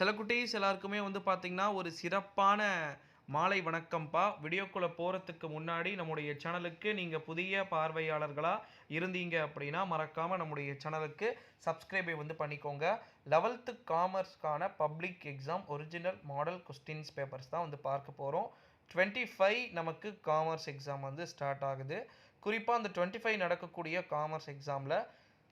செல்லக்குட்டீஸ் எல்லாருக்குமே வந்து பார்த்தீங்கன்னா, ஒரு சிறப்பான மாலை வணக்கம்ப்பா. வீடியோக்குள்ள போறதுக்கு முன்னாடி நம்முடைய சேனலுக்கு நீங்க புதிய பார்வையாளர்களா இருந்தீங்க அப்படின்னா, மறக்காம நம்முடைய சேனலுக்கு சப்ஸ்கிரைபை வந்து பண்ணிக்கோங்க. 11th காமர்ஸ்க்கான public exam original model questions papers தான் வந்து பார்க்க போறோம். 25 நமக்கு காமர்ஸ் எக்ஸாம் வந்து ஸ்டார்ட் ஆகுது. குறிப்பா அந்த 25 நடக்கக்கூடிய காமர்ஸ் எக்ஸாம்ல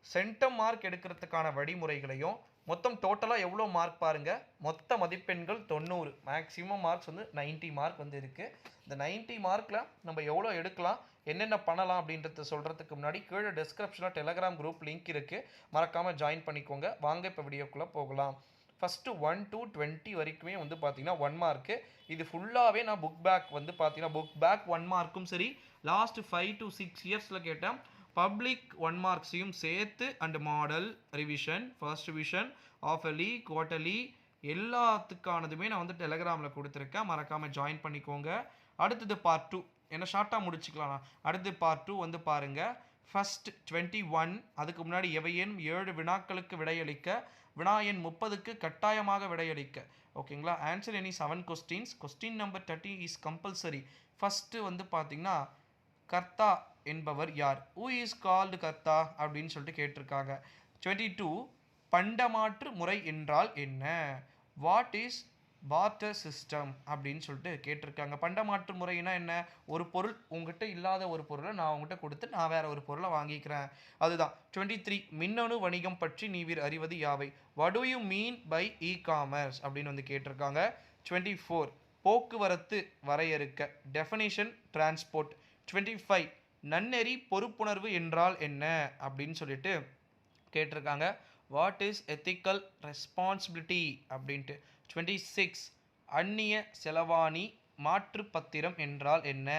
சென்டம் மார்க் எடுக்கிறதுக்கான வழிமுறைகளையும், மொத்தம் டோட்டலா எவ்வளோ மார்க் பாருங்க. மொத்த மதிப்பெண்கள் 90. மேக்ஸிமம் மார்க்ஸ் வந்து 90 மார்க் வந்து இருக்கு. இந்த 90 மார்க்ல நம்ம எவ்வளோ எடுக்கலாம், என்னென்ன பண்ணலாம் அப்படின்றத சொல்றதுக்கு முன்னாடி கீழே டிஸ்கிரிப்ஷன்ல டெலகிராம் குரூப் லிங்க் இருக்கு. மறக்காம ஜாயின் பண்ணிக்கோங்க. வாங்க இப்போ வீடியோக்குள்ள போகலாம். ஃபர்ஸ்ட் 1 to 20 வரைக்குமே வந்து பார்த்தீங்கன்னா 1 மார்க்கு. இது ஃபுல்லாவே நான் புக் பேக் வந்து பார்த்தீங்கன்னா புக் பேக் 1 மார்க்கும் சரி, லாஸ்ட் 5 to 6 இயர்ஸ்ல கேட்டேன் பப்ளிக் 1 மார்க்ஸையும் சேர்த்து and model revision, first revision, half yearly, quarterly எல்லாத்துக்கானதுமே நான் வந்து டெலகிராமில் கொடுத்துருக்கேன். மறக்காமல் ஜாயின் பண்ணிக்கோங்க. அடுத்தது பார்ட் 2 என்ன ஷார்ட்டாக முடிச்சுக்கலாம். அடுத்து பார்ட் 2 வந்து பாருங்கள். ஃபர்ஸ்ட் 21 அதுக்கு முன்னாடி எவையேனும் 7 வினாக்களுக்கு விடையளிக்க, வினா எண் 30க்கு கட்டாயமாக விடையளிக்க. ஓகேங்களா? Answer any 7 questions. Question number 30 is compulsory. First வந்து பார்த்தீங்கன்னா கர்த்தா என்பவர் யார்? ஹூ இஸ் கால்டு கர்த்தா அப்படின்னு சொல்லிட்டு கேட்டிருக்காங்க. 22 பண்டமாற்று முறை என்றால் என்ன? வாட் இஸ் பார்ட்டர் சிஸ்டம் அப்படின்னு சொல்லிட்டு கேட்டிருக்காங்க. பண்டமாற்று முறைனா என்ன? ஒரு பொருள் உங்ககிட்ட இல்லாத ஒரு பொருளை நான் உங்ககிட்ட கொடுத்து நான் வேற ஒரு பொருளை வாங்கிக்கிறேன், அதுதான். 23 மின்னணு வணிகம் பற்றி நீவிர் அறிவது யாவை? What do you mean by e commerce அப்படின்னு வந்து கேட்டிருக்காங்க. 24 போக்குவரத்து வரையறுக்க, டெஃபனிஷன் டிரான்ஸ்போர்ட். 25 நன்னெறி பொறுப்புணர்வு என்றால் என்ன அப்படின்னு சொல்லிட்டு கேட்டிருக்காங்க. வாட் இஸ் எத்திக்கல் ரெஸ்பான்சிபிலிட்டி அப்படின்ட்டு. 26 அந்நிய செலவாணி மாற்று பத்திரம் என்றால் என்ன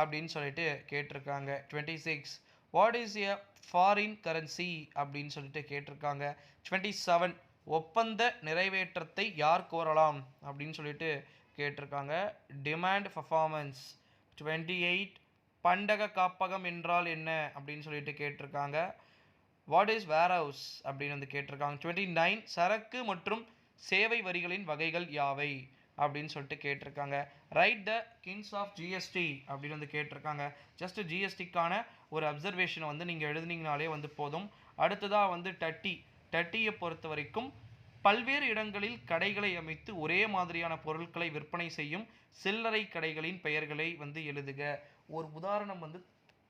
அப்படின்னு சொல்லிட்டு கேட்டிருக்காங்க. 26 what is a foreign currency அப்படின்னு சொல்லிட்டு கேட்டிருக்காங்க. 27 ஒப்பந்த நிறைவேற்றத்தை யார் கோரலாம் அப்படின்னு சொல்லிட்டு கேட்டிருக்காங்க. Demand performance. 28 பண்டக காப்பகம் என்றால் என்ன அப்படின்னு சொல்லிட்டு கேட்டிருக்காங்க. வாட் இஸ் வேர் ஹவுஸ் அப்படின்னு வந்து கேட்டிருக்காங்க. 29 சரக்கு மற்றும் சேவை வரிகளின் வகைகள் யாவை அப்படின்னு சொல்லிட்டு கேட்டிருக்காங்க. Write the kinds of GST அப்படின்னு வந்து கேட்டிருக்காங்க. ஜஸ்ட் ஜிஎஸ்டிக்கான ஒரு அப்சர்வேஷனை வந்து நீங்கள் எழுதுனீங்கனாலே வந்து போதும். அடுத்ததாக வந்து 30 பொறுத்த வரைக்கும் பல்வேறு இடங்களில் கடைகளை அமைத்து ஒரே மாதிரியான பொருட்களை விற்பனை செய்யும் சில்லறை கடைகளின் பெயர்களை வந்து எழுதுக. ஒரு உதாரணம் வந்து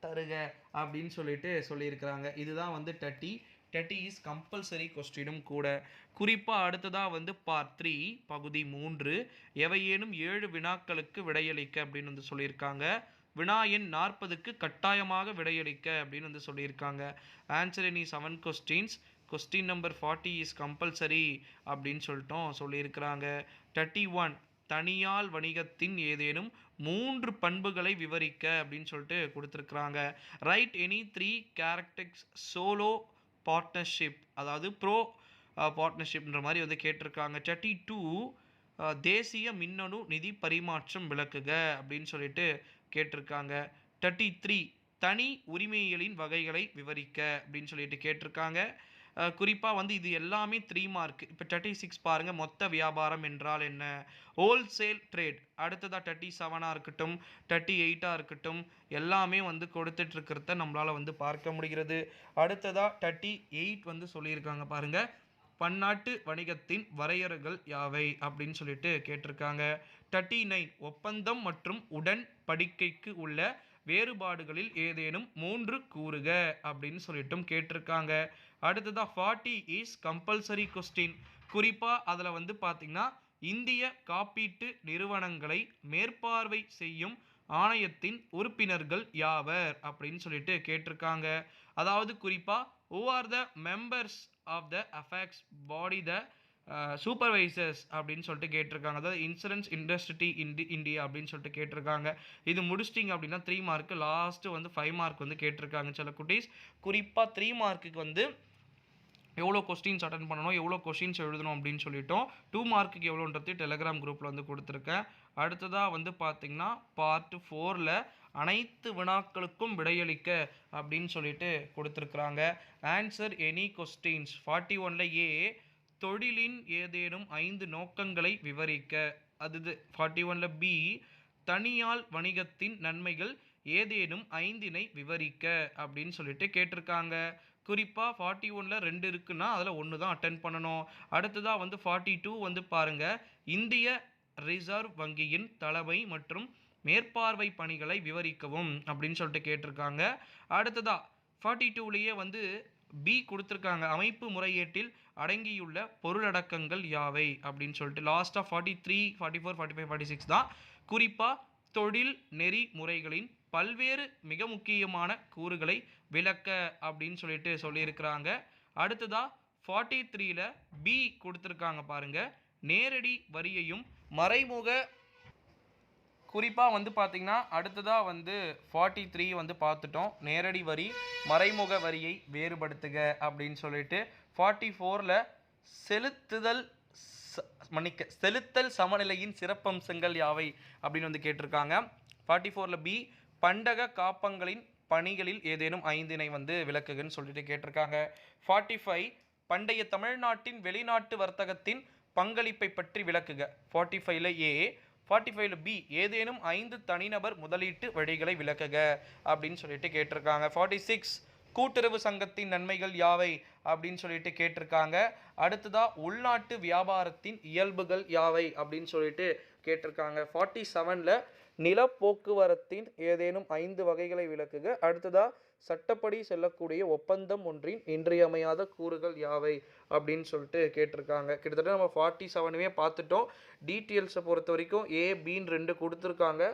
தருக அப்படின்னு சொல்லிட்டு சொல்லியிருக்கிறாங்க. இதுதான் வந்து 30 இஸ் கம்பல்சரி கொஸ்டினும் கூட. குறிப்பாக அடுத்ததாக வந்து பார்ட் 3 பகுதி 3 எவையேனும் 7 வினாக்களுக்கு விடையளிக்க அப்படின்னு வந்து சொல்லியிருக்காங்க. வினா எண் 40க்கு கட்டாயமாக விடையளிக்க அப்படின்னு வந்து சொல்லியிருக்காங்க. Answer any 7 questions. Question number 40 is compulsory அப்படின்னு சொல்லியிருக்கிறாங்க. 31 தனியால் வணிகத்தின் ஏதேனும் 3 பண்புகளை விவரிக்க அப்படின்னு சொல்லிட்டு கொடுத்துருக்குறாங்க. Right any 3 characteristics solo partnership, அதாவது ப்ரோ பார்ட்னர்ஷிப்ன்ற மாதிரி வந்து கேட்டிருக்காங்க. 32 தேசிய மின்னணு நிதி பரிமாற்றம் விளக்குக அப்படின்னு சொல்லிட்டு கேட்டிருக்காங்க. 33 தனி உரிமைகளின் வகைகளை விவரிக்க அப்படின்னு சொல்லிட்டு கேட்டிருக்காங்க. குறிப்பாக வந்து இது எல்லாமே 3 மார்க். இப்போ 36 பாருங்கள், மொத்த வியாபாரம் என்றால் என்ன? Wholesale trade. அடுத்ததாக 37 இருக்கட்டும், 38 இருக்கட்டும், எல்லாமே வந்து கொடுத்துட்ருக்கிறத நம்மளால் வந்து பார்க்க முடிகிறது. அடுத்ததாக 38 வந்து சொல்லியிருக்காங்க பாருங்கள், பன்னாட்டு வணிகத்தின் வரையறைகள் யாவை அப்படின்னு சொல்லிட்டு கேட்டிருக்காங்க. 39 ஒப்பந்தம் மற்றும் உடன்படிக்கைக்கு உள்ள வேறுபாடுகளில் ஏதேனும் 3 கூறுக அப்படின்னு சொல்லிட்டும் கேட்டிருக்காங்க. அடுத்ததாக 40 இஸ் கம்பல்சரி கொஸ்டின். குறிப்பாக அதில் வந்து பார்த்திங்கன்னா இந்திய காப்பீட்டு நிறுவனங்களை மேற்பார்வை செய்யும் ஆணையத்தின் உறுப்பினர்கள் யாவர் அப்படின்னு சொல்லிட்டு கேட்டிருக்காங்க. அதாவது குறிப்பாக who are the members of the affects body the supervisors அப்படின்னு சொல்லிட்டு கேட்டிருக்காங்க. அதாவது இன்சூரன்ஸ் இண்டஸ்ட்ரி இந்தியா அப்படின்னு சொல்லிட்டு கேட்டிருக்காங்க. இது முடிச்சிட்டிங்க அப்படின்னா 3 மார்க்கு. லாஸ்ட்டு வந்து 5 மார்க் வந்து கேட்டிருக்காங்க சில குட்டீஸ். குறிப்பாக 3 மார்க்குக்கு வந்து எவ்வளோ கொஸ்டின்ஸ் அட்டன் பண்ணணும், எவ்வளோ கொஸ்டின்ஸ் எழுதணும் அப்படின்னு சொல்லிட்டோம். 2 மார்க்குக்கு எவ்வளோன்றது டெலகிராம் குரூப்பில் வந்து கொடுத்துருக்கேன். அடுத்ததாக வந்து பார்த்திங்கன்னா பார்ட் 4ல் அனைத்து வினாக்களுக்கும் விடையளிக்க அப்படின்னு சொல்லிட்டு கொடுத்துருக்குறாங்க. Answer any questions. 41ல் ஏ தொழிலின் ஏதேனும் 5 நோக்கங்களை விவரிக்க. அது 41ல பி, தனியால் வணிகத்தின் நன்மைகள் ஏதேனும் 5னை விவரிக்க அப்படின்னு சொல்லிட்டு கேட்டிருக்காங்க. குறிப்பா 41ல 2 இருக்குன்னா அதுல 1 தான் அட்டெண்ட் பண்ணணும். அடுத்ததா 42 பாருங்க, இந்திய ரிசர்வ் வங்கியின் தலைமை மற்றும் மேற்பார்வை பணிகளை விவரிக்கவும் அப்படின்னு சொல்லிட்டு கேட்டிருக்காங்க. அடுத்ததா 42லயே பி கொடுத்திருக்காங்க, அமைப்பு முறையீட்டில் அடங்கியுள்ள பொருளடக்கங்கள் யாவை அப்படின்னு சொல்லிட்டு. லாஸ்டா 43, 44, 45, 46 தான் குறிப்பா தொழில் நெறிமுறைகளின் பல்வேறு மிக முக்கியமான கூறுகளை விளக்க அப்படின்னு சொல்லிட்டு சொல்லியிருக்கிறாங்க. அடுத்ததா 43ல பி கொடுத்திருக்காங்க பாருங்க, நேரடி வரியையும் மறைமுக. குறிப்பா பார்த்தீங்கன்னா அடுத்ததா 43 பார்த்துட்டோம், நேரடி வரி மறைமுக வரியை வேறுபடுத்துக அப்படின்னு சொல்லிட்டு. 44ல செலுத்தல் சமநிலையின் சிறப்பம்சங்கள் யாவை அப்படின்னு கேட்டிருக்காங்க. 44ல பி, பண்டக காப்பங்களின் பணிகளில் ஏதேனும் 5னை விளக்குகன்னு சொல்லிட்டு கேட்டிருக்காங்க. 45 பண்டைய தமிழ்நாட்டின் வெளிநாட்டு வர்த்தகத்தின் பங்களிப்பை பற்றி விளக்குக. 45ல ஏ. 45ல பி, ஏதேனும் 5 தனிநபர் முதலீட்டு வழிகளை விளக்குக அப்படின்னு சொல்லிட்டு கேட்டிருக்காங்க. 46 கூட்டுறவு சங்கத்தின் நன்மைகள் யாவை அப்படின்னு சொல்லிட்டு கேட்டிருக்காங்க. அடுத்ததா உள்நாட்டு வியாபாரத்தின் இயல்புகள் யாவை அப்படின்னு சொல்லிட்டு கேட்டிருக்காங்க. 47ல நிலப்போக்குவரத்தின் ஏதேனும் 5 வகைகளை விளக்குக. அடுத்ததா சட்டப்படி செல்லக்கூடிய ஒப்பந்தம் ஒன்றின் இன்றியமையாத கூறுகள் யாவை அப்படின்னு சொல்லிட்டு கேட்டிருக்காங்க. கிட்டத்தட்ட நம்ம 47வே பார்த்துட்டோம். டீட்டெயில்ஸை பொறுத்த வரைக்கும் ஏ, பின்னு 2 கொடுத்துருக்காங்க.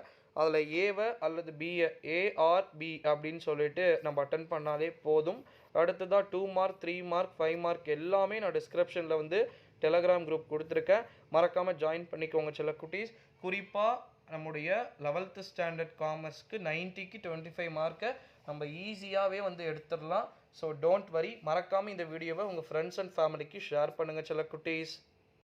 அதில் ஏவை அல்லது பியை ஏஆர்பி அப்படின்னு சொல்லிட்டு நம்ம அட்டன் பண்ணாலே போதும். அடுத்ததாக 2 மார்க், 3 மார்க், 5 மார்க் எல்லாமே நான் டிஸ்கிரிப்ஷனில் டெலகிராம் குரூப் கொடுத்துருக்கேன், மறக்காமல் ஜாயின் பண்ணிக்கோங்க சில குட்டீஸ். குறிப்பாக நம்முடைய 11th ஸ்டாண்டர்ட் காமர்ஸ்க்கு 90க்கு 25 மார்க்கை நம்ம ஈஸியாகவே எடுத்துடலாம். ஸோ டோன்ட் வரி, மறக்காமல் இந்த வீடியோவை உங்கள் ஃப்ரெண்ட்ஸ் அண்ட் ஃபேமிலிக்கு ஷேர் பண்ணுங்கள் சில குட்டீஸ்.